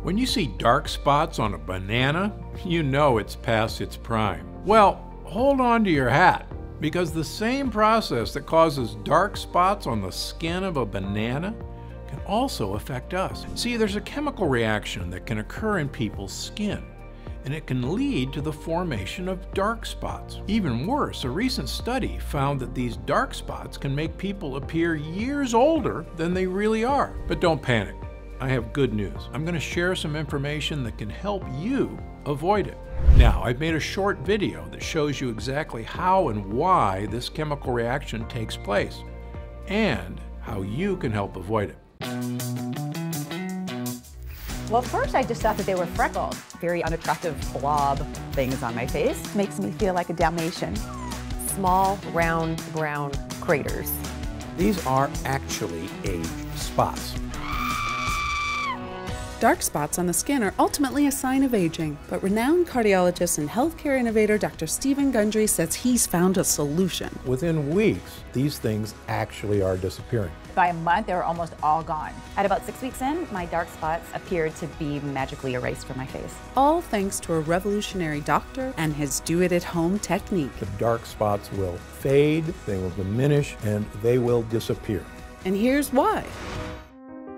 When you see dark spots on a banana, you know it's past its prime. Well, hold on to your hat, because the same process that causes dark spots on the skin of a banana can also affect us. See, there's a chemical reaction that can occur in people's skin, and it can lead to the formation of dark spots. Even worse, a recent study found that these dark spots can make people appear years older than they really are. But don't panic. I have good news. I'm going to share some information that can help you avoid it. Now, I've made a short video that shows you exactly how and why this chemical reaction takes place, and how you can help avoid it. Well, first I just thought that they were freckles. Very unattractive blob things on my face. Makes me feel like a Dalmatian. Small, round, brown craters. These are actually age spots. Dark spots on the skin are ultimately a sign of aging, but renowned cardiologist and healthcare innovator Dr. Stephen Gundry says he's found a solution. Within weeks, these things actually are disappearing. By a month, they were almost all gone. At about 6 weeks in, my dark spots appeared to be magically erased from my face. All thanks to a revolutionary doctor and his do-it-at-home technique. The dark spots will fade, they will diminish, and they will disappear. And here's why.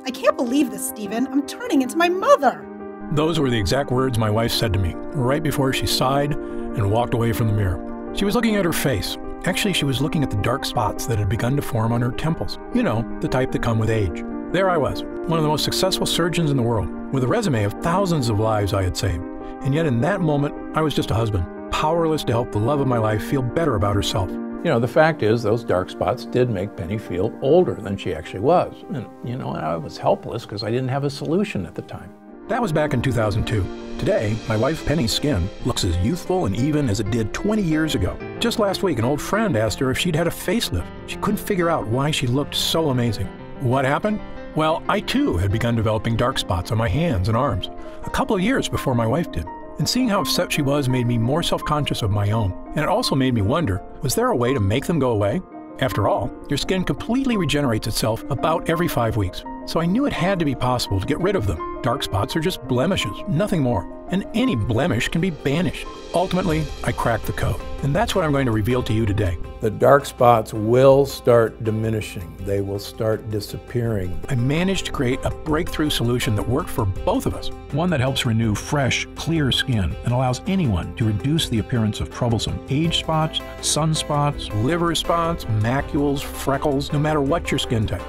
I can't believe this, Stephen. I'm turning into my mother. Those were the exact words my wife said to me, right before she sighed and walked away from the mirror. She was looking at her face. Actually, she was looking at the dark spots that had begun to form on her temples. You know, the type that come with age. There I was, one of the most successful surgeons in the world, with a resume of thousands of lives I had saved. And yet in that moment, I was just a husband, powerless to help the love of my life feel better about herself. You know, the fact is, those dark spots did make Penny feel older than she actually was. And, you know, I was helpless because I didn't have a solution at the time. That was back in 2002. Today, my wife Penny's skin looks as youthful and even as it did 20 years ago. Just last week, an old friend asked her if she'd had a facelift. She couldn't figure out why she looked so amazing. What happened? Well, I too had begun developing dark spots on my hands and arms, a couple of years before my wife did. And seeing how upset she was made me more self-conscious of my own. And it also made me wonder, was there a way to make them go away? After all, your skin completely regenerates itself about every 5 weeks. So I knew it had to be possible to get rid of them. Dark spots are just blemishes, nothing more. And any blemish can be banished. Ultimately, I cracked the code. And that's what I'm going to reveal to you today. The dark spots will start diminishing. They will start disappearing. I managed to create a breakthrough solution that worked for both of us. One that helps renew fresh, clear skin and allows anyone to reduce the appearance of troublesome age spots, sunspots, liver spots, macules, freckles, no matter what your skin type.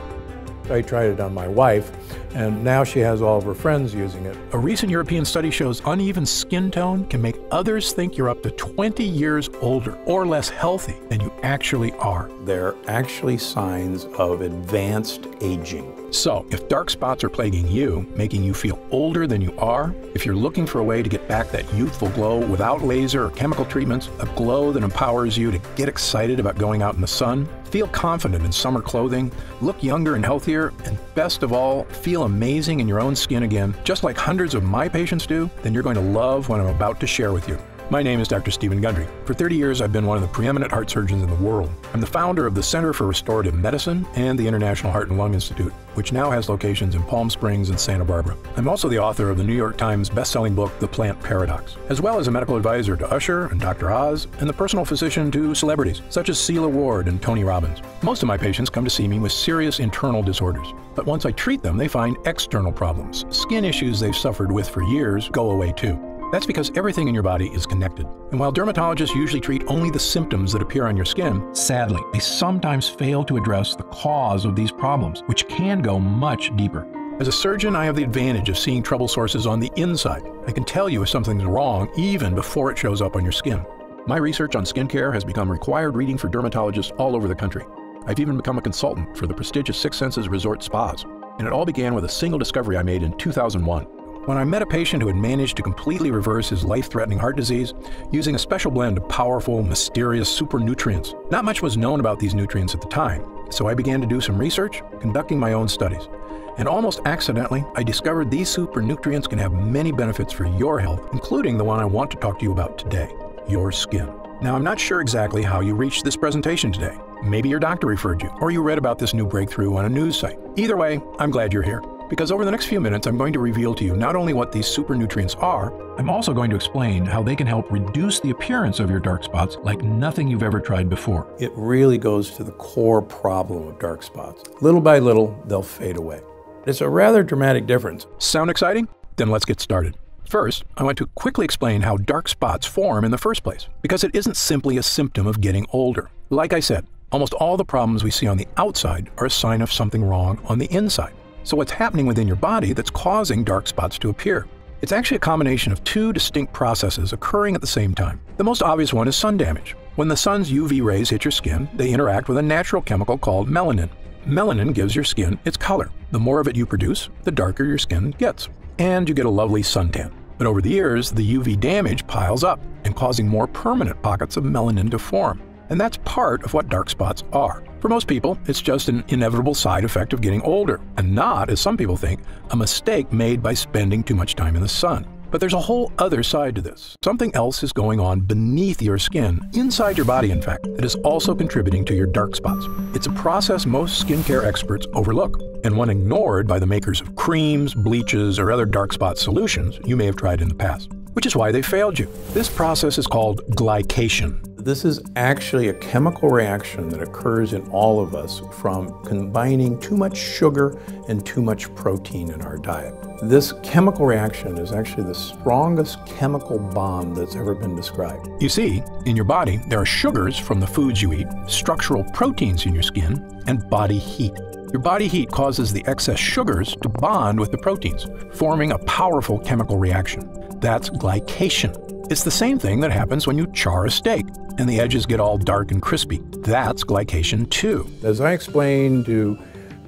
I tried it on my wife, and now she has all of her friends using it. A recent European study shows uneven skin tone can make others think you're up to 20 years older or less healthy than you actually are. They're actually signs of advanced aging. So, if dark spots are plaguing you, making you feel older than you are, if you're looking for a way to get back that youthful glow without laser or chemical treatments, a glow that empowers you to get excited about going out in the sun, feel confident in summer clothing, look younger and healthier, and best of all, feel amazing in your own skin again, just like hundreds of my patients do, then you're going to love what I'm about to share with you. My name is Dr. Stephen Gundry. For 30 years, I've been one of the preeminent heart surgeons in the world. I'm the founder of the Center for Restorative Medicine and the International Heart and Lung Institute, which now has locations in Palm Springs and Santa Barbara. I'm also the author of the New York Times best-selling book, The Plant Paradox, as well as a medical advisor to Usher and Dr. Oz, and the personal physician to celebrities, such as Celia Ward and Tony Robbins. Most of my patients come to see me with serious internal disorders, but once I treat them, they find external problems. Skin issues they've suffered with for years go away too. That's because everything in your body is connected. And while dermatologists usually treat only the symptoms that appear on your skin, sadly, they sometimes fail to address the cause of these problems, which can go much deeper. As a surgeon, I have the advantage of seeing trouble sources on the inside. I can tell you if something's wrong even before it shows up on your skin. My research on skincare has become required reading for dermatologists all over the country. I've even become a consultant for the prestigious Six Senses Resort Spas. And it all began with a single discovery I made in 2001. When I met a patient who had managed to completely reverse his life-threatening heart disease using a special blend of powerful, mysterious super nutrients. Not much was known about these nutrients at the time, so I began to do some research, conducting my own studies. And almost accidentally, I discovered these super nutrients can have many benefits for your health, including the one I want to talk to you about today, your skin. Now, I'm not sure exactly how you reached this presentation today. Maybe your doctor referred you, or you read about this new breakthrough on a news site. Either way, I'm glad you're here. because over the next few minutes I'm going to reveal to you not only what these super nutrients are, I'm also going to explain how they can help reduce the appearance of your dark spots like nothing you've ever tried before. It really goes to the core problem of dark spots. Little by little, they'll fade away. It's a rather dramatic difference. Sound exciting? Then let's get started. First, I want to quickly explain how dark spots form in the first place, because it isn't simply a symptom of getting older. Like I said, almost all the problems we see on the outside are a sign of something wrong on the inside. So what's happening within your body that's causing dark spots to appear? It's actually a combination of two distinct processes occurring at the same time. The most obvious one is sun damage. When the sun's UV rays hit your skin, they interact with a natural chemical called melanin. Melanin gives your skin its color. The more of it you produce, the darker your skin gets. And you get a lovely suntan. But over the years, the UV damage piles up and causing more permanent pockets of melanin to form. And that's part of what dark spots are. For most people, it's just an inevitable side effect of getting older, and not, as some people think, a mistake made by spending too much time in the sun. But there's a whole other side to this. Something else is going on beneath your skin, inside your body in fact, that is also contributing to your dark spots. It's a process most skincare experts overlook, and one ignored by the makers of creams, bleaches, or other dark spot solutions you may have tried in the past, which is why they failed you. This process is called glycation. This is actually a chemical reaction that occurs in all of us from combining too much sugar and too much protein in our diet. This chemical reaction is actually the strongest chemical bond that's ever been described. You see, in your body, there are sugars from the foods you eat, structural proteins in your skin, and body heat. Your body heat causes the excess sugars to bond with the proteins, forming a powerful chemical reaction. That's glycation. It's the same thing that happens when you char a steak and the edges get all dark and crispy. That's glycation too. As I explained to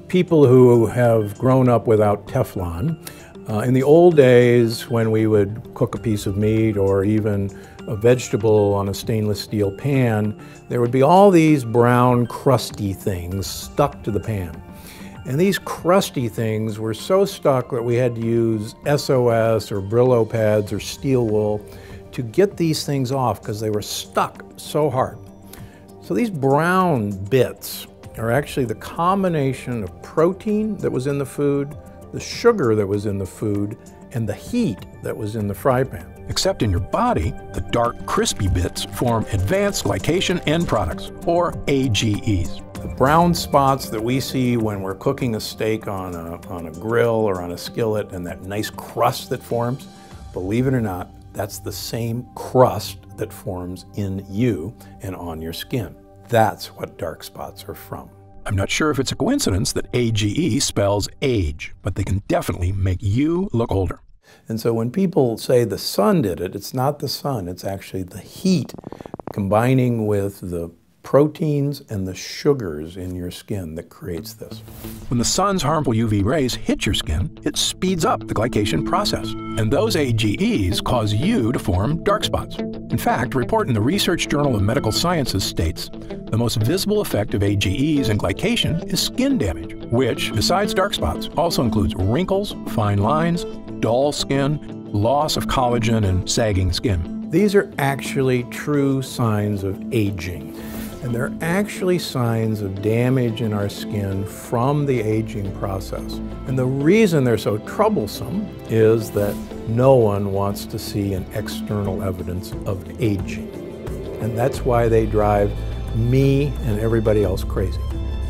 people who have grown up without Teflon, in the old days when we would cook a piece of meat or even a vegetable on a stainless steel pan, there would be all these brown crusty things stuck to the pan. And these crusty things were so stuck that we had to use SOS or Brillo pads or steel wool to get these things off because they were stuck so hard. So these brown bits are actually the combination of protein that was in the food, the sugar that was in the food, and the heat that was in the fry pan. Except in your body, the dark, crispy bits form advanced glycation end products, or AGEs. The brown spots that we see when we're cooking a steak on a grill or on a skillet and that nice crust that forms, believe it or not, that's the same crust that forms in you and on your skin. That's what dark spots are from. I'm not sure if it's a coincidence that AGE spells age, but they can definitely make you look older. And so when people say the sun did it, it's not the sun, it's actually the heat combining with the proteins and the sugars in your skin that creates this. When the sun's harmful UV rays hit your skin, it speeds up the glycation process. And those AGEs cause you to form dark spots. In fact, a report in the Research Journal of Medical Sciences states the most visible effect of AGEs and glycation is skin damage, which, besides dark spots, also includes wrinkles, fine lines, dull skin, loss of collagen, and sagging skin. These are actually true signs of aging. And they're actually signs of damage in our skin from the aging process. And the reason they're so troublesome is that no one wants to see an external evidence of aging. And that's why they drive me and everybody else crazy.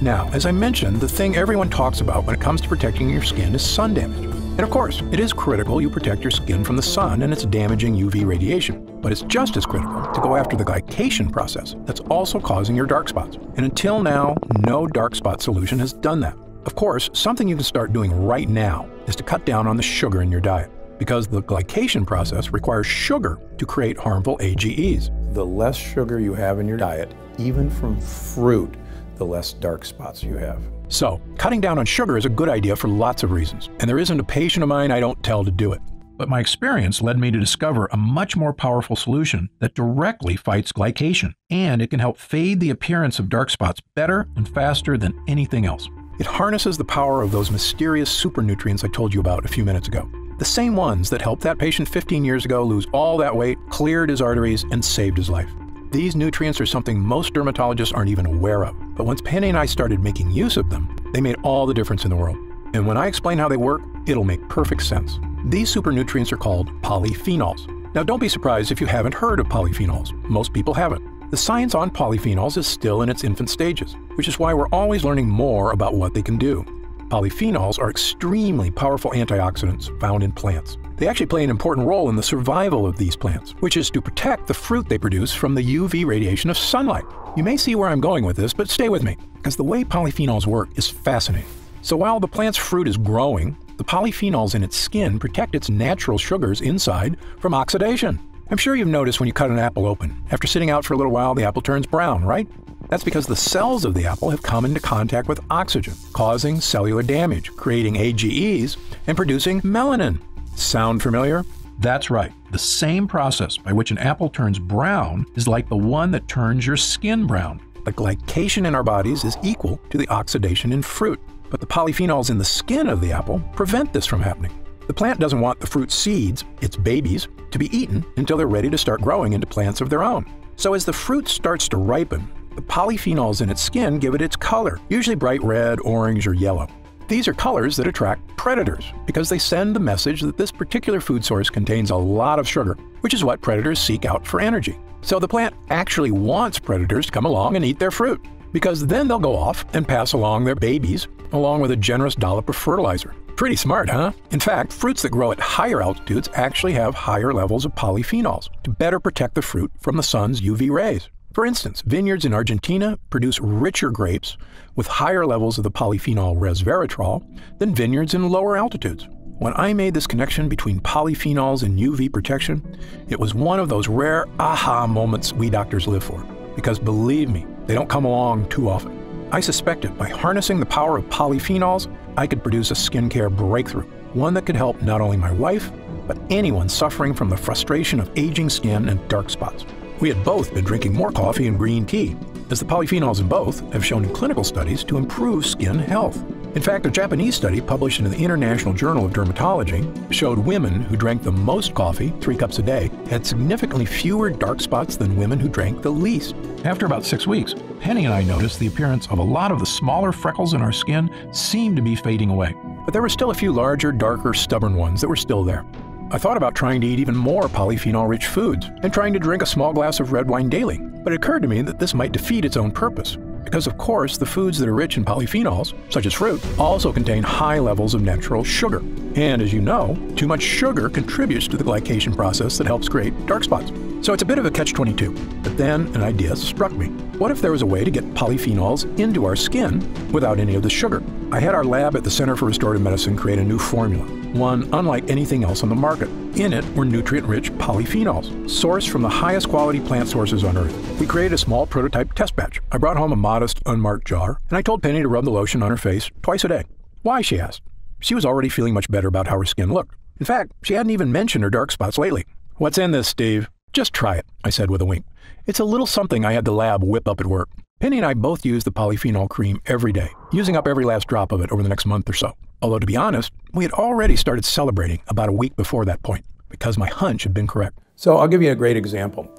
Now, as I mentioned, the thing everyone talks about when it comes to protecting your skin is sun damage. And of course, it is critical you protect your skin from the sun and its damaging UV radiation. But it's just as critical to go after the glycation process that's also causing your dark spots. And until now, no dark spot solution has done that. Of course, something you can start doing right now is to cut down on the sugar in your diet, because the glycation process requires sugar to create harmful AGEs. The less sugar you have in your diet, even from fruit, the less dark spots you have. So, cutting down on sugar is a good idea for lots of reasons, and there isn't a patient of mine I don't tell to do it. But my experience led me to discover a much more powerful solution that directly fights glycation, and it can help fade the appearance of dark spots better and faster than anything else. It harnesses the power of those mysterious super nutrients I told you about a few minutes ago. The same ones that helped that patient 15 years ago lose all that weight, cleared his arteries, and saved his life. These nutrients are something most dermatologists aren't even aware of. But once Penny and I started making use of them, they made all the difference in the world. And when I explain how they work, it'll make perfect sense. These super nutrients are called polyphenols. Now don't be surprised if you haven't heard of polyphenols. Most people haven't. The science on polyphenols is still in its infant stages, which is why we're always learning more about what they can do. Polyphenols are extremely powerful antioxidants found in plants. They actually play an important role in the survival of these plants, which is to protect the fruit they produce from the UV radiation of sunlight. You may see where I'm going with this, but stay with me, because the way polyphenols work is fascinating. So while the plant's fruit is growing, the polyphenols in its skin protect its natural sugars inside from oxidation. I'm sure you've noticed when you cut an apple open. After sitting out for a little while, the apple turns brown, right? That's because the cells of the apple have come into contact with oxygen, causing cellular damage, creating AGEs, and producing melanin. Sound familiar? That's right. The same process by which an apple turns brown is like the one that turns your skin brown. The glycation in our bodies is equal to the oxidation in fruit, but the polyphenols in the skin of the apple prevent this from happening. The plant doesn't want the fruit seeds, its babies, to be eaten until they're ready to start growing into plants of their own. So as the fruit starts to ripen, the polyphenols in its skin give it its color, usually bright red, orange, or yellow. These are colors that attract predators because they send the message that this particular food source contains a lot of sugar, which is what predators seek out for energy. So the plant actually wants predators to come along and eat their fruit, because then they'll go off and pass along their babies along with a generous dollop of fertilizer. Pretty smart, huh? In fact, fruits that grow at higher altitudes actually have higher levels of polyphenols to better protect the fruit from the sun's UV rays. For instance, vineyards in Argentina produce richer grapes with higher levels of the polyphenol resveratrol than vineyards in lower altitudes. When I made this connection between polyphenols and UV protection, it was one of those rare aha moments we doctors live for. Because believe me, they don't come along too often. I suspected by harnessing the power of polyphenols, I could produce a skincare breakthrough, one that could help not only my wife, but anyone suffering from the frustration of aging skin and dark spots. We had both been drinking more coffee and green tea, as the polyphenols in both have shown in clinical studies to improve skin health. In fact, a Japanese study published in the International Journal of Dermatology showed women who drank the most coffee, 3 cups a day, had significantly fewer dark spots than women who drank the least. After about 6 weeks, Penny and I noticed the appearance of a lot of the smaller freckles in our skin seemed to be fading away. But there were still a few larger, darker, stubborn ones that were still there. I thought about trying to eat even more polyphenol-rich foods and trying to drink a small glass of red wine daily, but it occurred to me that this might defeat its own purpose. Because of course, the foods that are rich in polyphenols, such as fruit, also contain high levels of natural sugar. And as you know, too much sugar contributes to the glycation process that helps create dark spots. So it's a bit of a catch-22. But then an idea struck me. What if there was a way to get polyphenols into our skin without any of the sugar? I had our lab at the Center for Restorative Medicine create a new formula, one unlike anything else on the market. In it were nutrient-rich polyphenols, sourced from the highest quality plant sources on Earth. We created a small prototype test batch. I brought home a modest, unmarked jar, and I told Penny to rub the lotion on her face twice a day. Why, she asked. She was already feeling much better about how her skin looked. In fact, she hadn't even mentioned her dark spots lately. What's in this, Steve? Just try it, I said with a wink. It's a little something I had the lab whip up at work. Penny and I both use the polyphenol cream every day, using up every last drop of it over the next month or so. Although, to be honest, we had already started celebrating about a week before that point, because my hunch had been correct. So I'll give you a great example.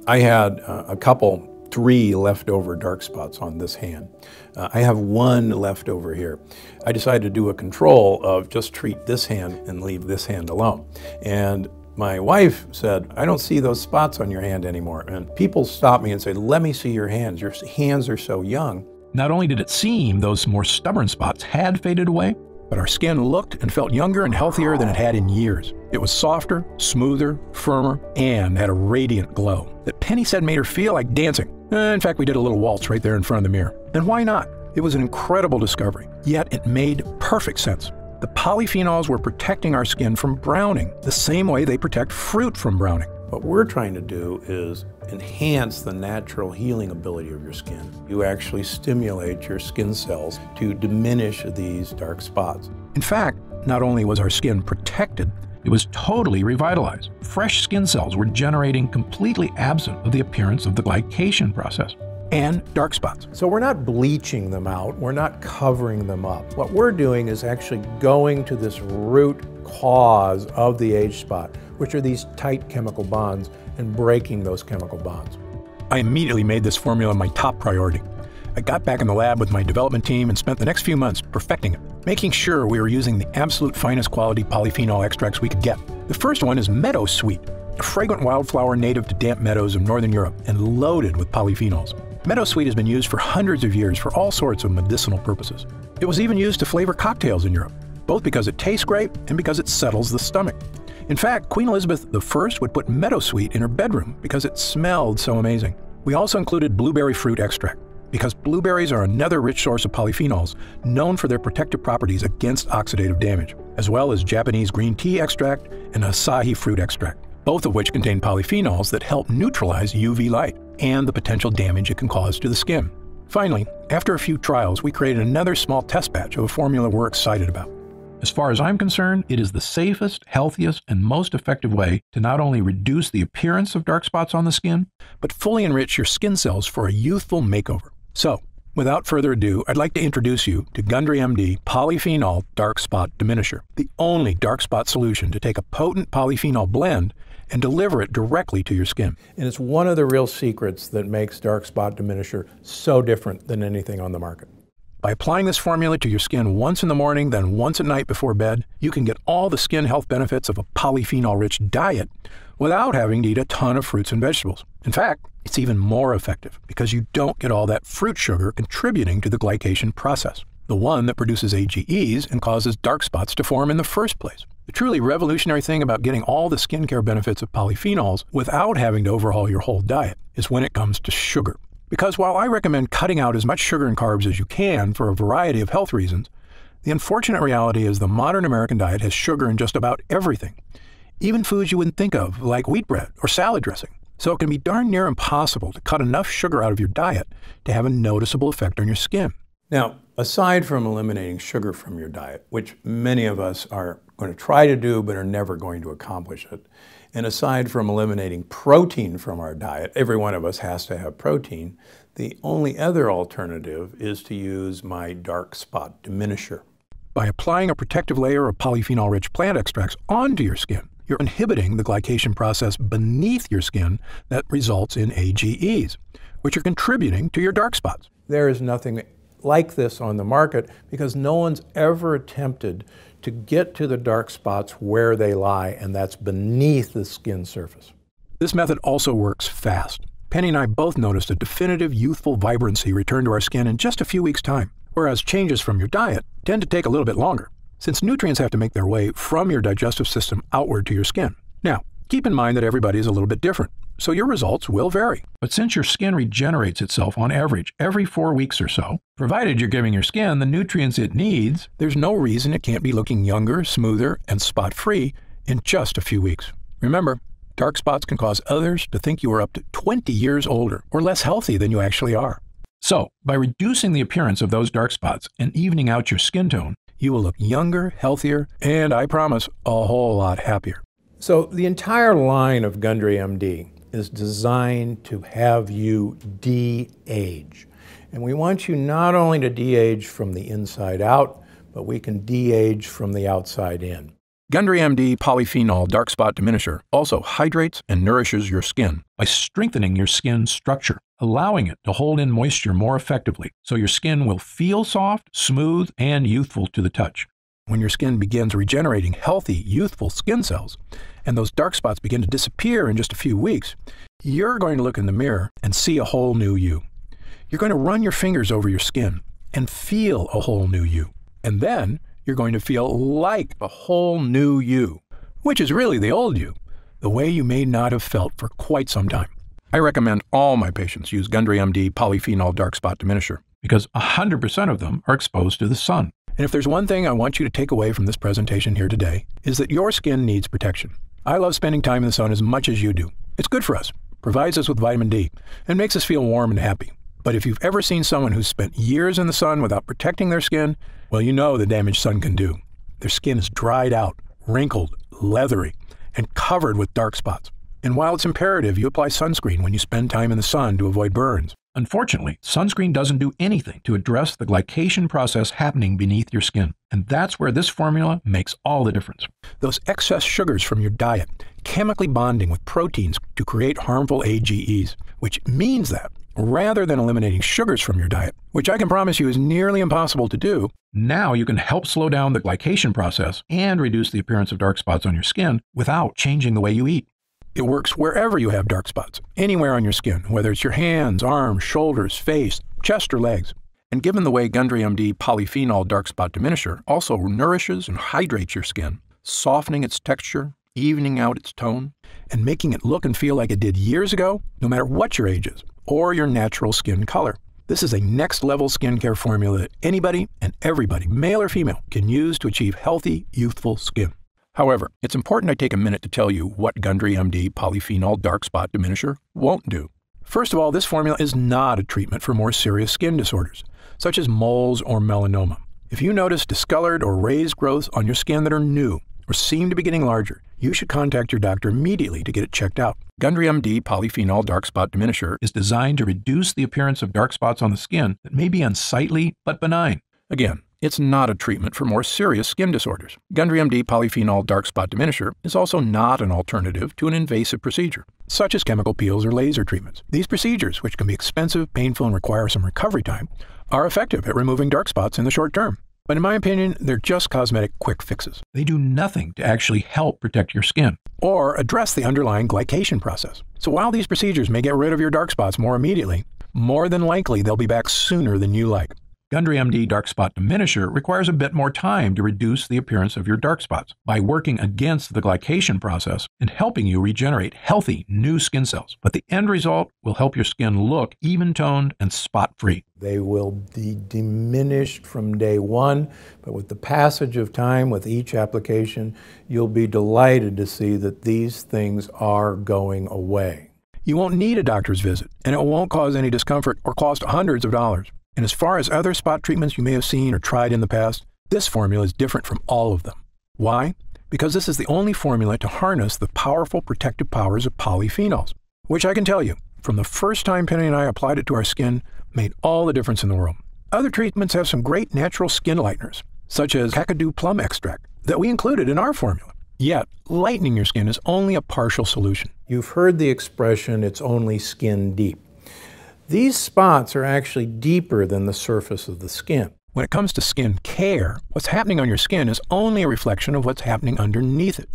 I had a couple, 3 leftover dark spots on this hand. I have 1 left over here. I decided to do a control of just treat this hand and leave this hand alone. And my wife said, I don't see those spots on your hand anymore. And people stop me and say, let me see your hands. Your hands are so young. Not only did it seem those more stubborn spots had faded away, but our skin looked and felt younger and healthier than it had in years. It was softer, smoother, firmer, and had a radiant glow that Penny said made her feel like dancing. In fact, we did a little waltz right there in front of the mirror. And why not? It was an incredible discovery, yet it made perfect sense. The polyphenols were protecting our skin from browning, the same way they protect fruit from browning. What we're trying to do is enhance the natural healing ability of your skin. You actually stimulate your skin cells to diminish these dark spots. In fact, not only was our skin protected, it was totally revitalized. Fresh skin cells were generating completely absent of the appearance of the glycation process and dark spots. So we're not bleaching them out, we're not covering them up. What we're doing is actually going to this root cause of the age spot, which are these tight chemical bonds, and breaking those chemical bonds. I immediately made this formula my top priority. I got back in the lab with my development team and spent the next few months perfecting it. making sure we were using the absolute finest quality polyphenol extracts we could get. The first one is Meadow Sweet, a fragrant wildflower native to damp meadows of Northern Europe and loaded with polyphenols. Meadow Sweet has been used for hundreds of years for all sorts of medicinal purposes. It was even used to flavor cocktails in Europe, both because it tastes great and because it settles the stomach. In fact, Queen Elizabeth I would put Meadow Sweet in her bedroom because it smelled so amazing. We also included blueberry fruit extract, because blueberries are another rich source of polyphenols known for their protective properties against oxidative damage, as well as Japanese green tea extract and Asahi fruit extract, both of which contain polyphenols that help neutralize UV light and the potential damage it can cause to the skin. Finally, after a few trials, we created another small test batch of a formula we're excited about. As far as I'm concerned, it is the safest, healthiest, and most effective way to not only reduce the appearance of dark spots on the skin, but fully enrich your skin cells for a youthful makeover. So, without further ado, I'd like to introduce you to Gundry MD Polyphenol Dark Spot Diminisher, the only dark spot solution to take a potent polyphenol blend and deliver it directly to your skin. And it's one of the real secrets that makes dark spot diminisher so different than anything on the market. By applying this formula to your skin once in the morning, then once at night before bed, you can get all the skin health benefits of a polyphenol-rich diet without having to eat a ton of fruits and vegetables. In fact, it's even more effective because you don't get all that fruit sugar contributing to the glycation process, the one that produces AGEs and causes dark spots to form in the first place. The truly revolutionary thing about getting all the skincare benefits of polyphenols without having to overhaul your whole diet is when it comes to sugar. Because while I recommend cutting out as much sugar and carbs as you can for a variety of health reasons, the unfortunate reality is the modern American diet has sugar in just about everything, even foods you wouldn't think of, like wheat bread or salad dressing. So it can be darn near impossible to cut enough sugar out of your diet to have a noticeable effect on your skin. Now, aside from eliminating sugar from your diet, which many of us are going to try to do but are never going to accomplish it, and aside from eliminating protein from our diet, every one of us has to have protein, the only other alternative is to use my dark spot diminisher. By applying a protective layer of polyphenol-rich plant extracts onto your skin, you're inhibiting the glycation process beneath your skin that results in AGEs, which are contributing to your dark spots. There is nothing like this on the market because no one's ever attempted to get to the dark spots where they lie, and that's beneath the skin surface. This method also works fast. Penny and I both noticed a definitive youthful vibrancy return to our skin in just a few weeks' time, whereas changes from your diet tend to take a little bit longer, since nutrients have to make their way from your digestive system outward to your skin. Now, keep in mind that everybody is a little bit different, so your results will vary. But since your skin regenerates itself on average every 4 weeks or so, provided you're giving your skin the nutrients it needs, there's no reason it can't be looking younger, smoother, and spot-free in just a few weeks. Remember, dark spots can cause others to think you are up to 20 years older or less healthy than you actually are. So, by reducing the appearance of those dark spots and evening out your skin tone, you will look younger, healthier, and I promise, a whole lot happier. So the entire line of Gundry MD is designed to have you de-age. And we want you not only to de-age from the inside out, but we can de-age from the outside in. Gundry MD Polyphenol Dark Spot Diminisher also hydrates and nourishes your skin by strengthening your skin structure, allowing it to hold in moisture more effectively, so your skin will feel soft, smooth, and youthful to the touch. When your skin begins regenerating healthy, youthful skin cells, and those dark spots begin to disappear in just a few weeks, you're going to look in the mirror and see a whole new you. You're going to run your fingers over your skin and feel a whole new you. And then you're going to feel like a whole new you, which is really the old you, the way you may not have felt for quite some time. I recommend all my patients use Gundry MD Polyphenol Dark Spot Diminisher because 100% of them are exposed to the sun. And if there's one thing I want you to take away from this presentation here today, is that your skin needs protection. I love spending time in the sun as much as you do. It's good for us, provides us with vitamin D, and makes us feel warm and happy. But if you've ever seen someone who's spent years in the sun without protecting their skin, well, you know the damage sun can do. Their skin is dried out, wrinkled, leathery, and covered with dark spots. And while it's imperative you apply sunscreen when you spend time in the sun to avoid burns, unfortunately, sunscreen doesn't do anything to address the glycation process happening beneath your skin. And that's where this formula makes all the difference. Those excess sugars from your diet chemically bonding with proteins to create harmful AGEs, which means that rather than eliminating sugars from your diet, which I can promise you is nearly impossible to do. Now you can help slow down the glycation process and reduce the appearance of dark spots on your skin without changing the way you eat. It works wherever you have dark spots, anywhere on your skin, whether it's your hands, arms, shoulders, face, chest, or legs. And given the way Gundry MD Polyphenol Dark Spot Diminisher also nourishes and hydrates your skin, softening its texture, evening out its tone, and making it look and feel like it did years ago, no matter what your age is, or your natural skin color. This is a next-level skincare formula that anybody and everybody, male or female, can use to achieve healthy, youthful skin. However, it's important I take a minute to tell you what Gundry MD Polyphenol Dark Spot Diminisher won't do. First of all, this formula is not a treatment for more serious skin disorders, such as moles or melanoma. If you notice discolored or raised growths on your skin that are new or seem to be getting larger, you should contact your doctor immediately to get it checked out. Gundry MD Polyphenol Dark Spot Diminisher is designed to reduce the appearance of dark spots on the skin that may be unsightly but benign. Again, it's not a treatment for more serious skin disorders. Gundry MD Polyphenol Dark Spot Diminisher is also not an alternative to an invasive procedure, such as chemical peels or laser treatments. These procedures, which can be expensive, painful, and require some recovery time, are effective at removing dark spots in the short term. But in my opinion, they're just cosmetic quick fixes. They do nothing to actually help protect your skin or address the underlying glycation process. So while these procedures may get rid of your dark spots more immediately, more than likely they'll be back sooner than you like. Gundry MD Dark Spot Diminisher requires a bit more time to reduce the appearance of your dark spots by working against the glycation process and helping you regenerate healthy new skin cells. But the end result will help your skin look even-toned and spot-free. They will be diminished from day one, but with the passage of time, with each application, you'll be delighted to see that these things are going away. You won't need a doctor's visit, and it won't cause any discomfort or cost hundreds of dollars. And as far as other spot treatments you may have seen or tried in the past, this formula is different from all of them. Why? Because this is the only formula to harness the powerful protective powers of polyphenols, which I can tell you, from the first time Penny and I applied it to our skin, made all the difference in the world. Other treatments have some great natural skin lighteners, such as Kakadu plum extract, that we included in our formula. Yet, lightening your skin is only a partial solution. You've heard the expression, it's only skin deep. These spots are actually deeper than the surface of the skin. When it comes to skin care, what's happening on your skin is only a reflection of what's happening underneath it.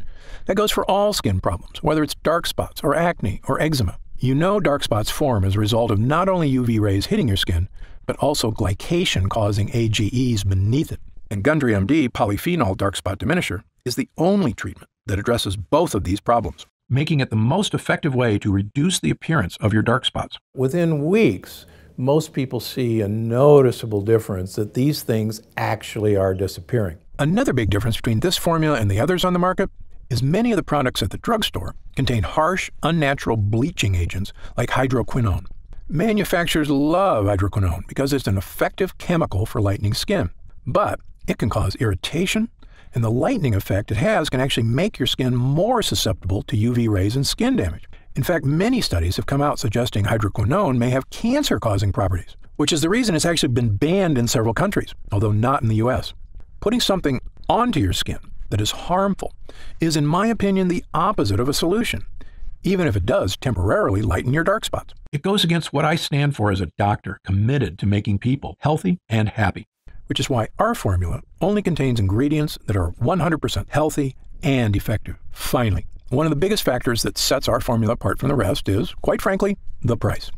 That goes for all skin problems, whether it's dark spots or acne or eczema. You know dark spots form as a result of not only UV rays hitting your skin, but also glycation causing AGEs beneath it. And Gundry MD Polyphenol Dark Spot Diminisher is the only treatment that addresses both of these problems, making it the most effective way to reduce the appearance of your dark spots. Within weeks, most people see a noticeable difference that these things actually are disappearing. Another big difference between this formula and the others on the market is many of the products at the drugstore contain harsh, unnatural bleaching agents like hydroquinone. Manufacturers love hydroquinone because it's an effective chemical for lightening skin, but it can cause irritation, and the lightening effect it has can actually make your skin more susceptible to UV rays and skin damage. In fact, many studies have come out suggesting hydroquinone may have cancer-causing properties, which is the reason it's actually been banned in several countries, although not in the US. Putting something onto your skin that is harmful is, in my opinion, the opposite of a solution, even if it does temporarily lighten your dark spots. It goes against what I stand for as a doctor committed to making people healthy and happy. Which is why our formula only contains ingredients that are 100% healthy and effective. Finally, one of the biggest factors that sets our formula apart from the rest is, quite frankly, the price.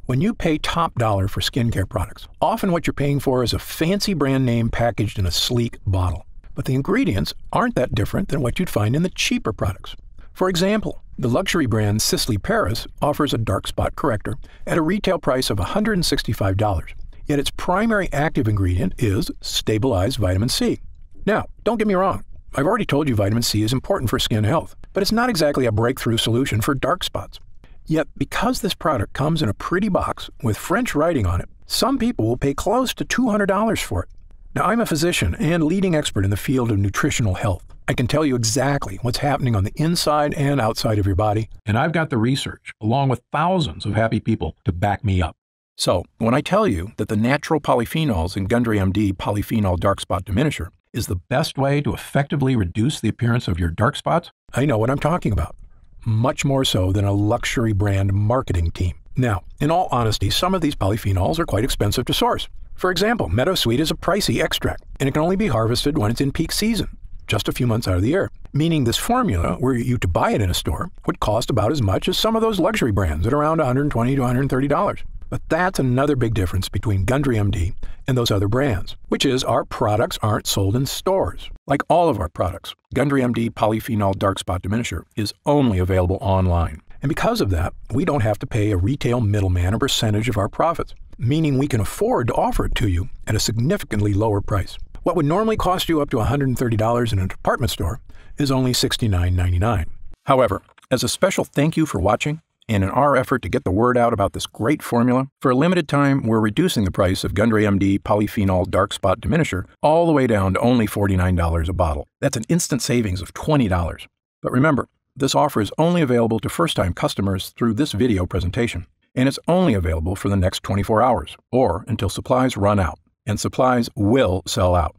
When you pay top dollar for skincare products, often what you're paying for is a fancy brand name packaged in a sleek bottle. But the ingredients aren't that different than what you'd find in the cheaper products. For example, the luxury brand Sisley Paris offers a dark spot corrector at a retail price of $165. Yet its primary active ingredient is stabilized vitamin C. Now, don't get me wrong. I've already told you vitamin C is important for skin health, but it's not exactly a breakthrough solution for dark spots. Yet, because this product comes in a pretty box with French writing on it, some people will pay close to $200 for it. Now, I'm a physician and leading expert in the field of nutritional health. I can tell you exactly what's happening on the inside and outside of your body, and I've got the research, along with thousands of happy people, to back me up. So, when I tell you that the natural polyphenols in Gundry MD Polyphenol Dark Spot Diminisher is the best way to effectively reduce the appearance of your dark spots, I know what I'm talking about. Much more so than a luxury brand marketing team. Now, in all honesty, some of these polyphenols are quite expensive to source. For example, Meadowsweet is a pricey extract, and it can only be harvested when it's in peak season, just a few months out of the year, meaning this formula, were you to buy it in a store, would cost about as much as some of those luxury brands at around $120 to $130. But that's another big difference between Gundry MD and those other brands, which is our products aren't sold in stores. Like all of our products, Gundry MD Polyphenol Dark Spot Diminisher is only available online. And because of that, we don't have to pay a retail middleman a percentage of our profits, meaning we can afford to offer it to you at a significantly lower price. What would normally cost you up to $130 in a department store is only $69.99. However, as a special thank you for watching, and in our effort to get the word out about this great formula, for a limited time, we're reducing the price of Gundry MD Polyphenol Dark Spot Diminisher all the way down to only $49 a bottle. That's an instant savings of $20. But remember, this offer is only available to first-time customers through this video presentation, and it's only available for the next 24 hours, or until supplies run out, and supplies will sell out.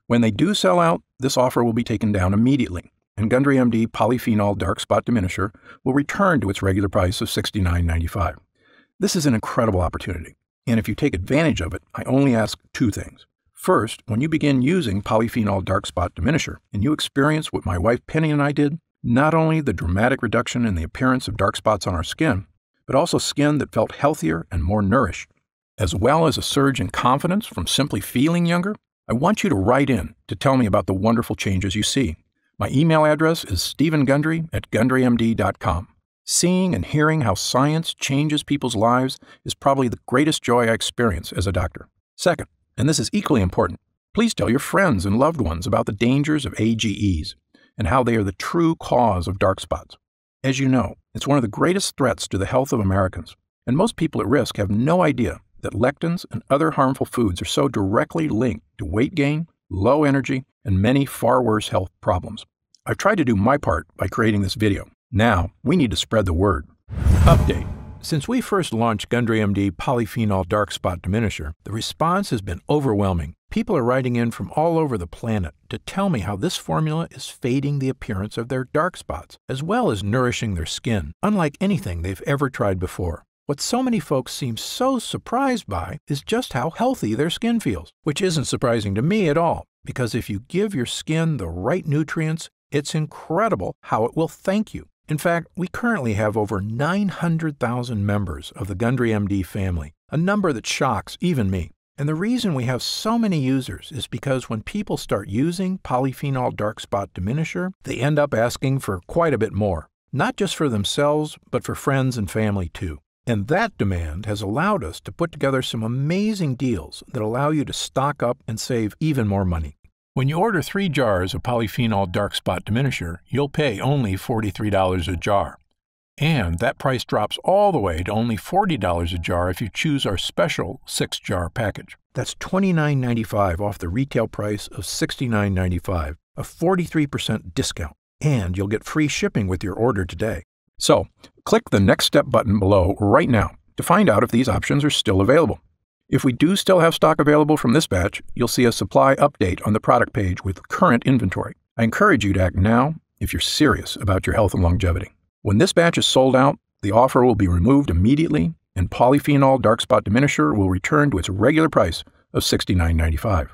When they do sell out, this offer will be taken down immediately, and Gundry MD Polyphenol Dark Spot Diminisher will return to its regular price of $69.95. This is an incredible opportunity, and if you take advantage of it, I only ask two things. First, when you begin using Polyphenol Dark Spot Diminisher, and you experience what my wife Penny and I did, not only the dramatic reduction in the appearance of dark spots on our skin, but also skin that felt healthier and more nourished, as well as a surge in confidence from simply feeling younger, I want you to write in to tell me about the wonderful changes you see. My email address is stevengundry@gundrymd.com. Seeing and hearing how science changes people's lives is probably the greatest joy I experience as a doctor. Second, and this is equally important, please tell your friends and loved ones about the dangers of AGEs and how they are the true cause of dark spots. As you know, it's one of the greatest threats to the health of Americans, and most people at risk have no idea that lectins and other harmful foods are so directly linked to weight gain, low energy, and many far worse health problems. I've tried to do my part by creating this video. Now, we need to spread the word. Update. Since we first launched Gundry MD Polyphenol Dark Spot Diminisher, the response has been overwhelming. People are writing in from all over the planet to tell me how this formula is fading the appearance of their dark spots, as well as nourishing their skin, unlike anything they've ever tried before. What so many folks seem so surprised by is just how healthy their skin feels, which isn't surprising to me at all, because if you give your skin the right nutrients, it's incredible how it will thank you. In fact, we currently have over 900,000 members of the Gundry MD family, a number that shocks even me. And the reason we have so many users is because when people start using Polyphenol Dark Spot Diminisher, they end up asking for quite a bit more, not just for themselves, but for friends and family too. And that demand has allowed us to put together some amazing deals that allow you to stock up and save even more money. When you order 3 jars of Polyphenol Dark Spot Diminisher, you'll pay only $43 a jar. And that price drops all the way to only $40 a jar if you choose our special 6-jar package. That's $29.95 off the retail price of $69.95, a 43% discount. And you'll get free shipping with your order today. So, click the Next Step button below right now to find out if these options are still available. If we do still have stock available from this batch, you'll see a supply update on the product page with current inventory. I encourage you to act now if you're serious about your health and longevity. When this batch is sold out, the offer will be removed immediately, and Polyphenol Dark Spot Diminisher will return to its regular price of $69.95.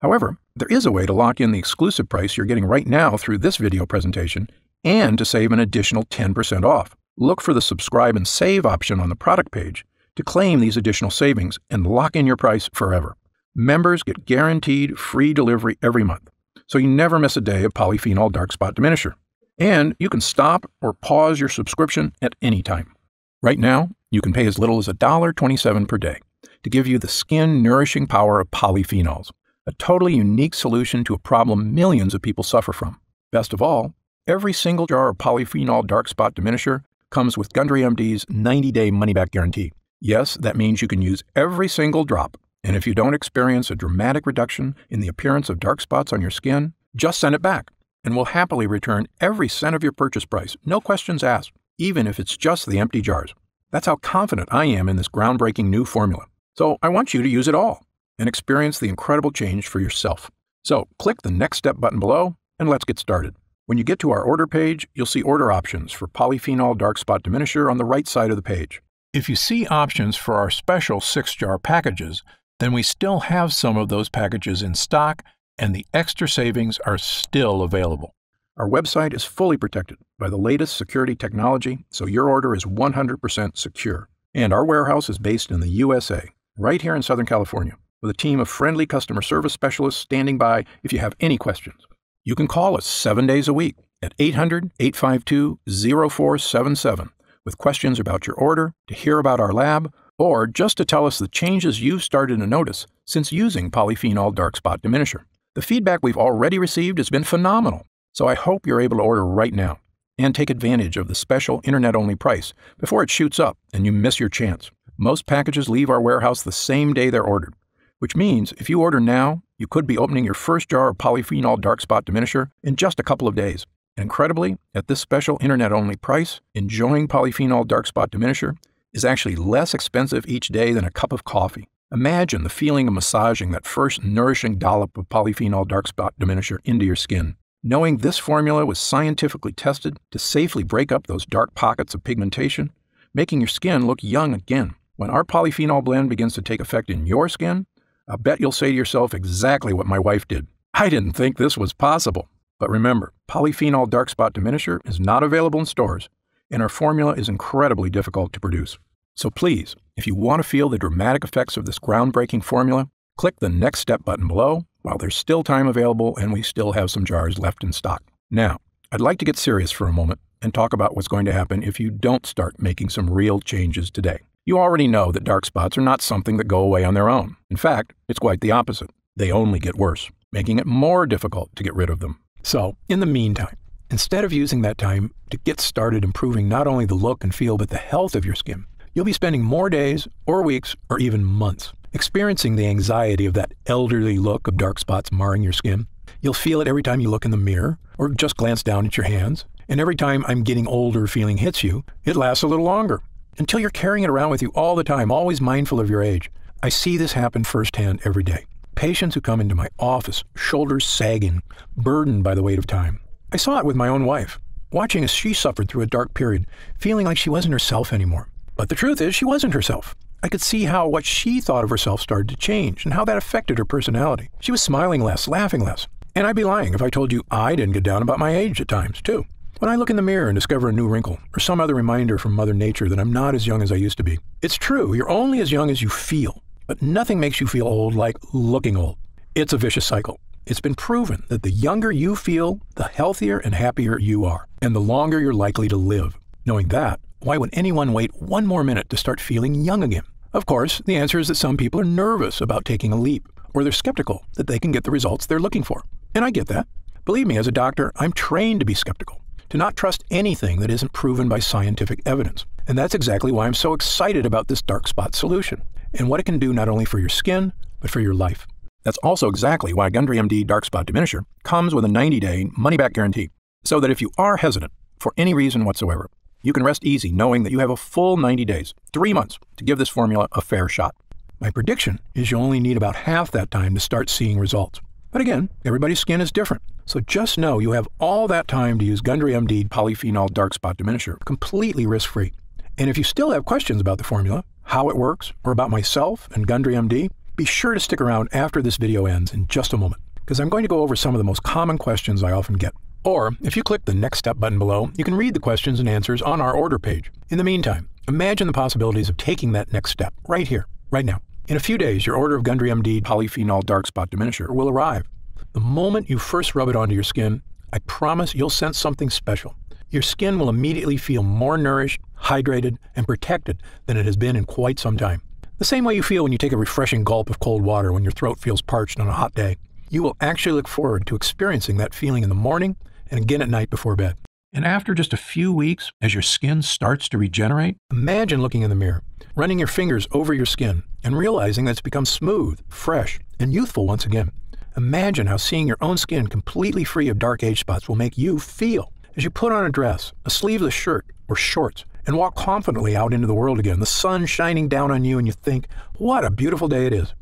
However, there is a way to lock in the exclusive price you're getting right now through this video presentation and to save an additional 10% off. Look for the Subscribe and Save option on the product page to claim these additional savings and lock in your price forever. Members get guaranteed free delivery every month, so you never miss a day of Polyphenol Dark Spot Diminisher. And you can stop or pause your subscription at any time. Right now, you can pay as little as $1.27 per day to give you the skin-nourishing power of polyphenols, a totally unique solution to a problem millions of people suffer from. Best of all, every single jar of Polyphenol Dark Spot Diminisher comes with Gundry MD's 90-day money-back guarantee. Yes, that means you can use every single drop, and if you don't experience a dramatic reduction in the appearance of dark spots on your skin, just send it back, and we'll happily return every cent of your purchase price, no questions asked, even if it's just the empty jars. That's how confident I am in this groundbreaking new formula. So I want you to use it all and experience the incredible change for yourself. So click the Next Step button below, and let's get started. When you get to our order page, you'll see order options for Polyphenol Dark Spot Diminisher on the right side of the page. If you see options for our special 6-jar packages, then we still have some of those packages in stock, and the extra savings are still available. Our website is fully protected by the latest security technology, so your order is 100% secure. And our warehouse is based in the USA, right here in Southern California, with a team of friendly customer service specialists standing by if you have any questions. You can call us 7 days a week at 800-852-0477 with questions about your order, to hear about our lab, or just to tell us the changes you've started to notice since using polyphenol dark spot diminisher. The feedback we've already received has been phenomenal, so I hope you're able to order right now and take advantage of the special internet-only price before it shoots up and you miss your chance. Most packages leave our warehouse the same day they're ordered, which means if you order now, you could be opening your first jar of polyphenol dark spot diminisher in just a couple of days. Incredibly, at this special internet-only price, enjoying polyphenol dark spot diminisher is actually less expensive each day than a cup of coffee. Imagine the feeling of massaging that first nourishing dollop of polyphenol dark spot diminisher into your skin. Knowing this formula was scientifically tested to safely break up those dark pockets of pigmentation, making your skin look young again. When our polyphenol blend begins to take effect in your skin, I bet you'll say to yourself exactly what my wife did. I didn't think this was possible. But remember, polyphenol dark spot diminisher is not available in stores, and our formula is incredibly difficult to produce. So please, if you want to feel the dramatic effects of this groundbreaking formula, click the Next Step button below while there's still time available and we still have some jars left in stock. Now, I'd like to get serious for a moment and talk about what's going to happen if you don't start making some real changes today. You already know that dark spots are not something that go away on their own. In fact, it's quite the opposite. They only get worse, making it more difficult to get rid of them. So, in the meantime, instead of using that time to get started improving not only the look and feel but the health of your skin, you'll be spending more days or weeks or even months experiencing the anxiety of that elderly look of dark spots marring your skin. You'll feel it every time you look in the mirror or just glance down at your hands. And every time I'm getting older feeling hits you, it lasts a little longer until you're carrying it around with you all the time, always mindful of your age. I see this happen firsthand every day. Patients who come into my office, shoulders sagging, burdened by the weight of time. I saw it with my own wife, watching as she suffered through a dark period, feeling like she wasn't herself anymore. But the truth is, she wasn't herself. I could see how what she thought of herself started to change and how that affected her personality. She was smiling less, laughing less. And I'd be lying if I told you I didn't get down about my age at times, too. When I look in the mirror and discover a new wrinkle or some other reminder from Mother Nature that I'm not as young as I used to be. It's true, you're only as young as you feel. But nothing makes you feel old like looking old. It's a vicious cycle. It's been proven that the younger you feel, the healthier and happier you are, and the longer you're likely to live. Knowing that, why would anyone wait one more minute to start feeling young again? Of course, the answer is that some people are nervous about taking a leap, or they're skeptical that they can get the results they're looking for. And I get that. Believe me, as a doctor, I'm trained to be skeptical, to not trust anything that isn't proven by scientific evidence. And that's exactly why I'm so excited about this dark spot solution, and what it can do not only for your skin, but for your life. That's also exactly why Gundry MD Dark Spot Diminisher comes with a 90-day money-back guarantee, so that if you are hesitant for any reason whatsoever, you can rest easy knowing that you have a full 90 days, 3 months, to give this formula a fair shot. My prediction is you'll only need about half that time to start seeing results. But again, everybody's skin is different, so just know you have all that time to use Gundry MD Polyphenol Dark Spot Diminisher completely risk-free. And if you still have questions about the formula, how it works, or about myself and Gundry MD, be sure to stick around after this video ends in just a moment, because I'm going to go over some of the most common questions I often get. Or, if you click the Next Step button below, you can read the questions and answers on our order page. In the meantime, imagine the possibilities of taking that next step right here, right now. In a few days, your order of Gundry MD Polyphenol Dark Spot Diminisher will arrive. The moment you first rub it onto your skin, I promise you'll sense something special. Your skin will immediately feel more nourished, hydrated, and protected than it has been in quite some time. The same way you feel when you take a refreshing gulp of cold water when your throat feels parched on a hot day. You will actually look forward to experiencing that feeling in the morning and again at night before bed. And after just a few weeks, as your skin starts to regenerate, imagine looking in the mirror, running your fingers over your skin, and realizing that it's become smooth, fresh, and youthful once again. Imagine how seeing your own skin completely free of dark age spots will make you feel as you put on a dress, a sleeveless shirt, or shorts, and walk confidently out into the world again, the sun shining down on you, and you think, what a beautiful day it is.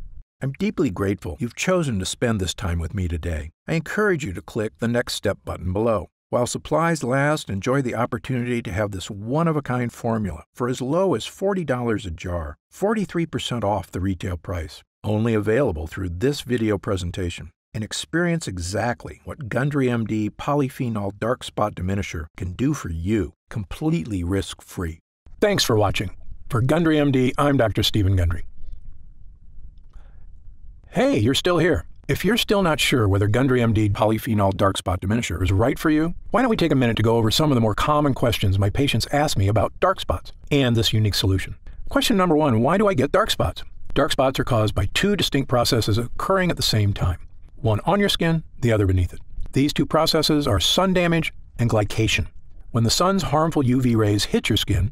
I'm deeply grateful you've chosen to spend this time with me today. I encourage you to click the Next Step button below. While supplies last, enjoy the opportunity to have this one-of-a-kind formula for as low as $40 a jar, 43% off the retail price. Only available through this video presentation. And experience exactly what Gundry MD Polyphenol Dark Spot Diminisher can do for you, completely risk-free. Thanks for watching. For Gundry MD, I'm Dr. Stephen Gundry. Hey, you're still here. If you're still not sure whether Gundry MD Polyphenol Dark Spot Diminisher is right for you, why don't we take a minute to go over some of the more common questions my patients ask me about dark spots and this unique solution. Question number 1, why do I get dark spots? Dark spots are caused by two distinct processes occurring at the same time. One on your skin, the other beneath it. These two processes are sun damage and glycation. When the sun's harmful UV rays hit your skin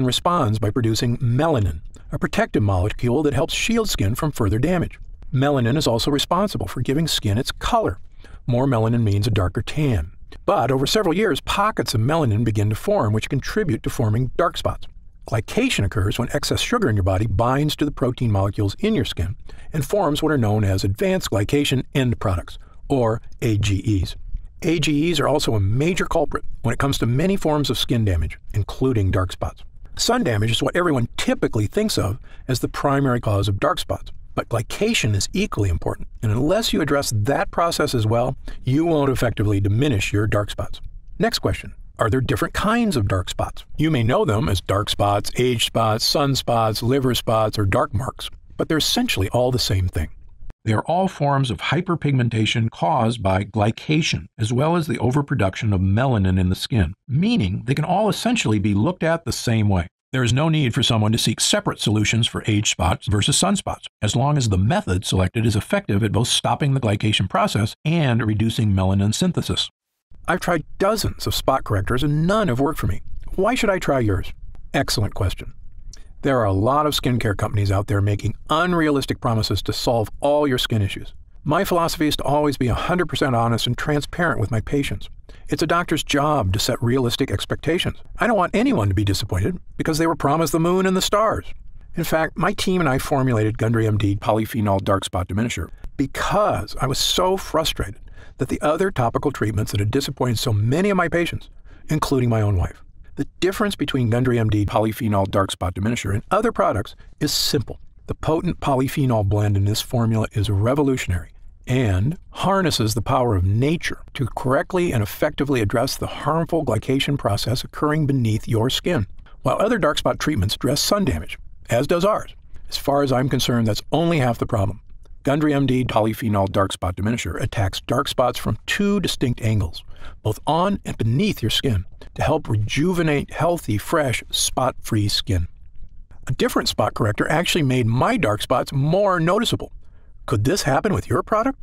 responds by producing melanin, a protective molecule that helps shield skin from further damage. Melanin is also responsible for giving skin its color. More melanin means a darker tan. But over several years, pockets of melanin begin to form, which contribute to forming dark spots. Glycation occurs when excess sugar in your body binds to the protein molecules in your skin and forms what are known as advanced glycation end products, or AGEs. AGEs are also a major culprit when it comes to many forms of skin damage, including dark spots. Sun damage is what everyone typically thinks of as the primary cause of dark spots, but glycation is equally important, and unless you address that process as well, you won't effectively diminish your dark spots. Next question. Are there different kinds of dark spots? You may know them as dark spots, age spots, sunspots, liver spots, or dark marks, but they're essentially all the same thing. They are all forms of hyperpigmentation caused by glycation, as well as the overproduction of melanin in the skin, meaning they can all essentially be looked at the same way. There is no need for someone to seek separate solutions for age spots versus sunspots, as long as the method selected is effective at both stopping the glycation process and reducing melanin synthesis. I've tried dozens of spot correctors and none have worked for me. Why should I try yours? Excellent question. There are a lot of skincare companies out there making unrealistic promises to solve all your skin issues. My philosophy is to always be 100% honest and transparent with my patients. It's a doctor's job to set realistic expectations. I don't want anyone to be disappointed because they were promised the moon and the stars. In fact, my team and I formulated Gundry MD Polyphenol Dark Spot Diminisher because I was so frustrated that the other topical treatments that had disappointed so many of my patients, including my own wife. The difference between Gundry MD Polyphenol Dark Spot Diminisher and other products is simple. The potent polyphenol blend in this formula is revolutionary and harnesses the power of nature to correctly and effectively address the harmful glycation process occurring beneath your skin. While other dark spot treatments address sun damage, as does ours, as far as I'm concerned, that's only half the problem. Gundry MD Polyphenol Dark Spot Diminisher attacks dark spots from two distinct angles, both on and beneath your skin, to help rejuvenate healthy, fresh, spot-free skin. A different spot corrector actually made my dark spots more noticeable. Could this happen with your product?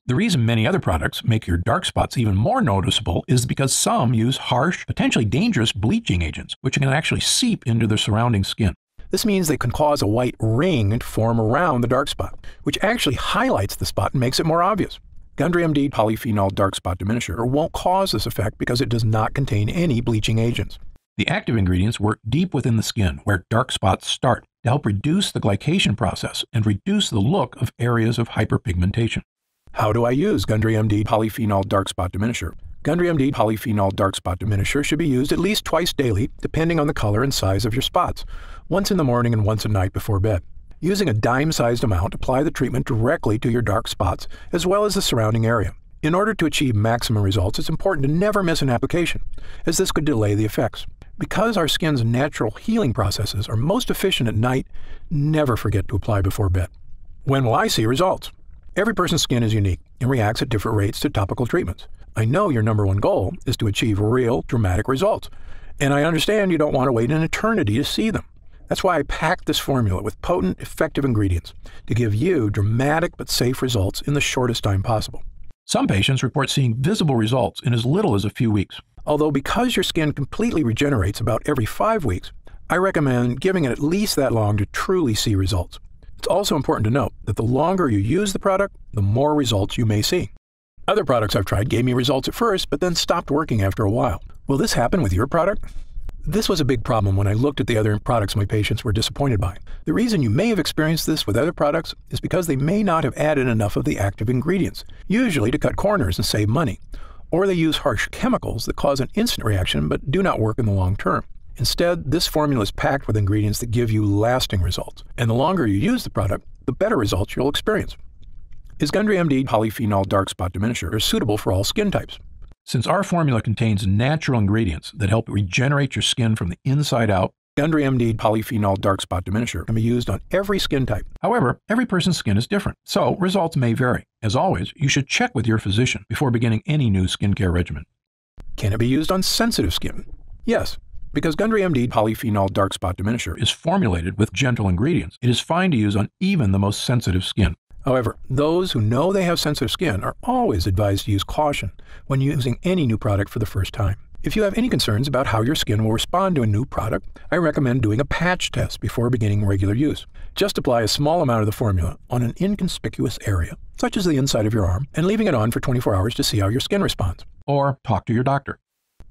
The reason many other products make your dark spots even more noticeable is because some use harsh, potentially dangerous bleaching agents, which can actually seep into the surrounding skin. This means they can cause a white ring to form around the dark spot, which actually highlights the spot and makes it more obvious. Gundry MD Polyphenol Dark Spot Diminisher won't cause this effect because it does not contain any bleaching agents. The active ingredients work deep within the skin, where dark spots start, to help reduce the glycation process and reduce the look of areas of hyperpigmentation. How do I use Gundry MD Polyphenol Dark Spot Diminisher? Gundry MD Polyphenol Dark Spot Diminisher should be used at least twice daily, depending on the color and size of your spots, once in the morning and once at night before bed. Using a dime-sized amount, apply the treatment directly to your dark spots, as well as the surrounding area. In order to achieve maximum results, it's important to never miss an application, as this could delay the effects. Because our skin's natural healing processes are most efficient at night, never forget to apply before bed. When will I see results? Every person's skin is unique and reacts at different rates to topical treatments. I know your number one goal is to achieve real, dramatic results, and I understand you don't want to wait an eternity to see them. That's why I packed this formula with potent, effective ingredients to give you dramatic but safe results in the shortest time possible. Some patients report seeing visible results in as little as a few weeks. Although because your skin completely regenerates about every 5 weeks, I recommend giving it at least that long to truly see results. It's also important to note that the longer you use the product, the more results you may see. Other products I've tried gave me results at first, but then stopped working after a while. Will this happen with your product? This was a big problem when I looked at the other products my patients were disappointed by. The reason you may have experienced this with other products is because they may not have added enough of the active ingredients, usually to cut corners and save money, or they use harsh chemicals that cause an instant reaction but do not work in the long term. Instead, this formula is packed with ingredients that give you lasting results, and the longer you use the product, the better results you'll experience. Is Gundry MD Polyphenol Dark Spot Diminisher suitable for all skin types? Since our formula contains natural ingredients that help regenerate your skin from the inside out, Gundry MD Polyphenol Dark Spot Diminisher can be used on every skin type. However, every person's skin is different, so results may vary. As always, you should check with your physician before beginning any new skincare regimen. Can it be used on sensitive skin? Yes. Because Gundry MD Polyphenol Dark Spot Diminisher is formulated with gentle ingredients, it is fine to use on even the most sensitive skin. However, those who know they have sensitive skin are always advised to use caution when using any new product for the first time. If you have any concerns about how your skin will respond to a new product, I recommend doing a patch test before beginning regular use. Just apply a small amount of the formula on an inconspicuous area, such as the inside of your arm, and leaving it on for 24 hours to see how your skin responds. Or talk to your doctor.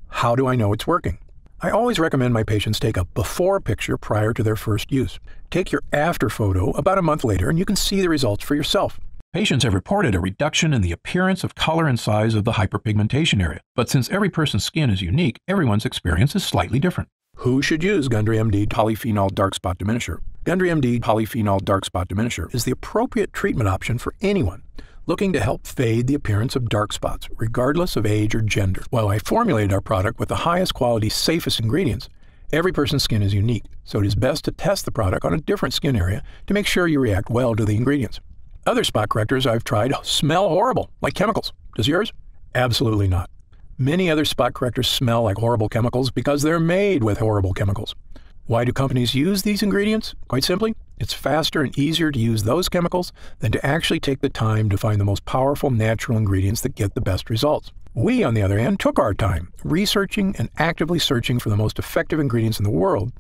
How do I know it's working? I always recommend my patients take a before picture prior to their first use. Take your after photo about a month later and you can see the results for yourself. Patients have reported a reduction in the appearance of color and size of the hyperpigmentation area, but since every person's skin is unique, everyone's experience is slightly different. Who should use Gundry MD Polyphenol Dark Spot Diminisher? Gundry MD Polyphenol Dark Spot Diminisher is the appropriate treatment option for anyone looking to help fade the appearance of dark spots, regardless of age or gender. While I formulated our product with the highest quality, safest ingredients, every person's skin is unique, so it is best to test the product on a different skin area to make sure you react well to the ingredients. Other spot correctors I've tried smell horrible, like chemicals. Does yours? Absolutely not. Many other spot correctors smell like horrible chemicals because they're made with horrible chemicals. Why do companies use these ingredients? Quite simply, it's faster and easier to use those chemicals than to actually take the time to find the most powerful natural ingredients that get the best results. We, on the other hand, took our time researching and actively searching for the most effective ingredients in the world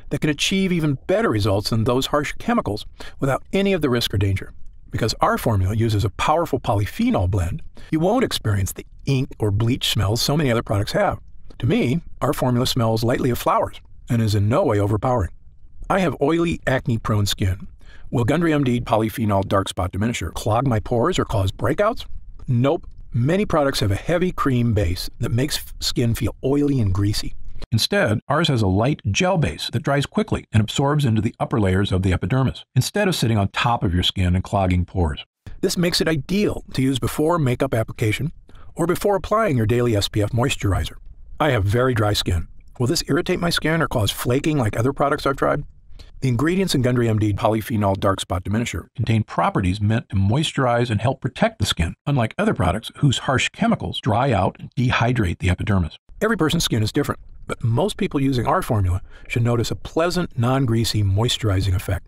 that can achieve even better results than those harsh chemicals without any of the risk or danger. Because our formula uses a powerful polyphenol blend, you won't experience the ink or bleach smells so many other products have. To me, our formula smells lightly of flowers and is in no way overpowering. I have oily, acne-prone skin. Will Gundry MD Polyphenol Dark Spot Diminisher clog my pores or cause breakouts? Nope. Many products have a heavy cream base that makes skin feel oily and greasy. Instead, ours has a light gel base that dries quickly and absorbs into the upper layers of the epidermis, instead of sitting on top of your skin and clogging pores. This makes it ideal to use before makeup application or before applying your daily SPF moisturizer. I have very dry skin. Will this irritate my skin or cause flaking like other products I've tried? The ingredients in Gundry MD Polyphenol Dark Spot Diminisher contain properties meant to moisturize and help protect the skin, unlike other products whose harsh chemicals dry out and dehydrate the epidermis. Every person's skin is different, but most people using our formula should notice a pleasant, non-greasy, moisturizing effect.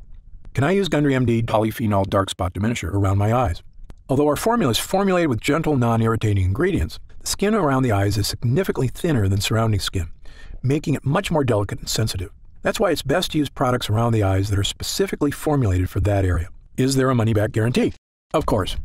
Can I use Gundry MD Polyphenol Dark Spot Diminisher around my eyes? Although our formula is formulated with gentle, non-irritating ingredients, the skin around the eyes is significantly thinner than surrounding skin, making it much more delicate and sensitive. That's why it's best to use products around the eyes that are specifically formulated for that area. Is there a money-back guarantee? Of course.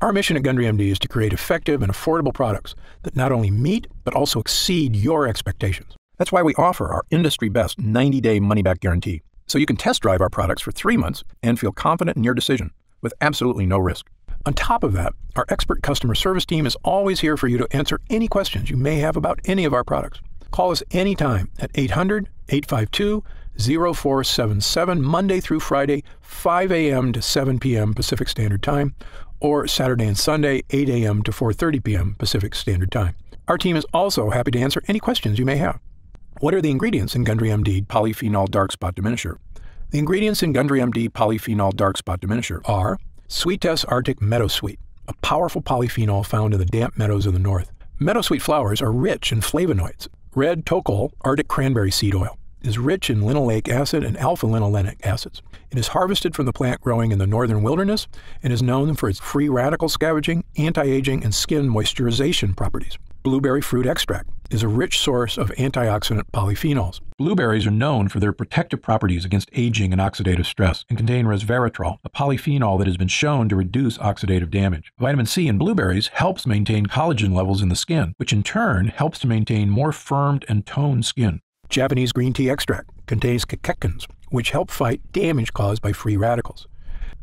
Our mission at Gundry MD is to create effective and affordable products that not only meet, but also exceed your expectations. That's why we offer our industry-best 90-day money-back guarantee, so you can test drive our products for 3 months and feel confident in your decision with absolutely no risk. On top of that, our expert customer service team is always here for you to answer any questions you may have about any of our products. Call us anytime at 800-852-0477, Monday through Friday, 5 a.m. to 7 p.m. Pacific Standard Time, or Saturday and Sunday, 8 a.m. to 4:30 p.m. Pacific Standard Time. Our team is also happy to answer any questions you may have. What are the ingredients in Gundry MD Polyphenol Dark Spot Diminisher? The ingredients in Gundry MD Polyphenol Dark Spot Diminisher are Sweetess Arctic Meadowsweet, a powerful polyphenol found in the damp meadows of the north. Meadowsweet flowers are rich in flavonoids. Red Tocol Arctic Cranberry Seed Oil is rich in linoleic acid and alpha-linolenic acids. It is harvested from the plant growing in the northern wilderness and is known for its free radical scavenging, anti-aging, and skin moisturization properties. Blueberry fruit extract is a rich source of antioxidant polyphenols. Blueberries are known for their protective properties against aging and oxidative stress and contain resveratrol, a polyphenol that has been shown to reduce oxidative damage. Vitamin C in blueberries helps maintain collagen levels in the skin, which in turn helps to maintain more firmed and toned skin. Japanese green tea extract contains catechins, which help fight damage caused by free radicals.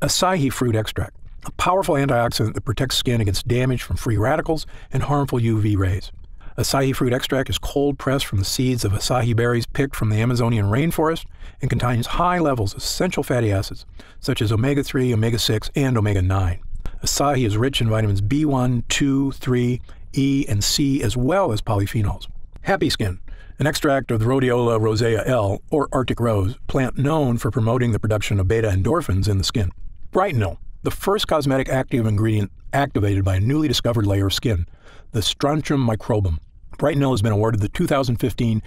Acai fruit extract a powerful antioxidant that protects skin against damage from free radicals and harmful UV rays. Acai fruit extract is cold pressed from the seeds of acai berries picked from the Amazonian rainforest and contains high levels of essential fatty acids such as omega-3, omega-6, and omega-9. Acai is rich in vitamins B1, 2, 3, E, and C, as well as polyphenols. Happy Skin, an extract of the Rhodiola rosea L, or Arctic rose, plant known for promoting the production of beta endorphins in the skin. Brightenol, the first cosmetic active ingredient activated by a newly discovered layer of skin, the Strontium microbum. Brightenol has been awarded the 2015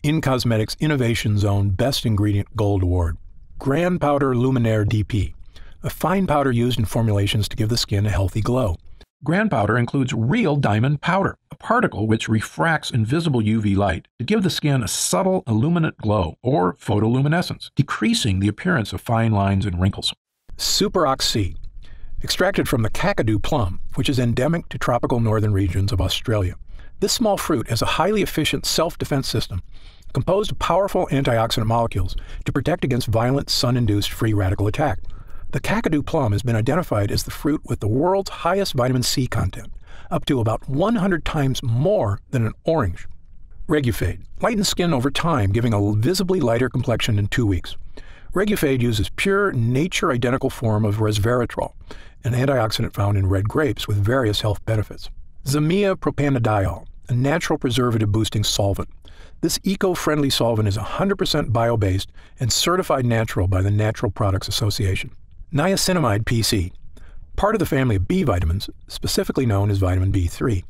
In Cosmetics Innovation Zone Best Ingredient Gold Award. Grand Powder Luminaire DP, a fine powder used in formulations to give the skin a healthy glow. Grand Powder includes real diamond powder, a particle which refracts invisible UV light to give the skin a subtle illuminate glow or photoluminescence, decreasing the appearance of fine lines and wrinkles. Super Oxy, extracted from the Kakadu plum, which is endemic to tropical northern regions of Australia. This small fruit has a highly efficient self-defense system composed of powerful antioxidant molecules to protect against violent sun-induced free radical attack. The Kakadu plum has been identified as the fruit with the world's highest vitamin C content, up to about 100 times more than an orange. Regufade lightens skin over time, giving a visibly lighter complexion in 2 weeks. Regufade uses pure, nature-identical form of resveratrol, an antioxidant found in red grapes with various health benefits. Zamia propanediol, a natural preservative-boosting solvent. This eco-friendly solvent is 100% bio-based and certified natural by the Natural Products Association. Niacinamide PC, part of the family of B vitamins, specifically known as vitamin B3.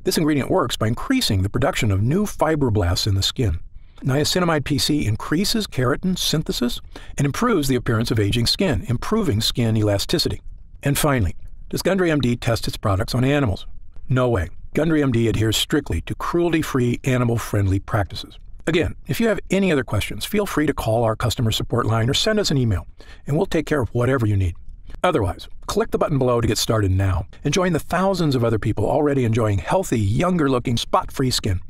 This ingredient works by increasing the production of new fibroblasts in the skin. Niacinamide PC increases keratin synthesis and improves the appearance of aging skin, improving skin elasticity. And finally, does Gundry MD test its products on animals? No way. Gundry MD adheres strictly to cruelty-free, animal-friendly practices. Again, if you have any other questions, feel free to call our customer support line or send us an email, and we'll take care of whatever you need. Otherwise, click the button below to get started now and join the thousands of other people already enjoying healthy, younger-looking, spot-free skin.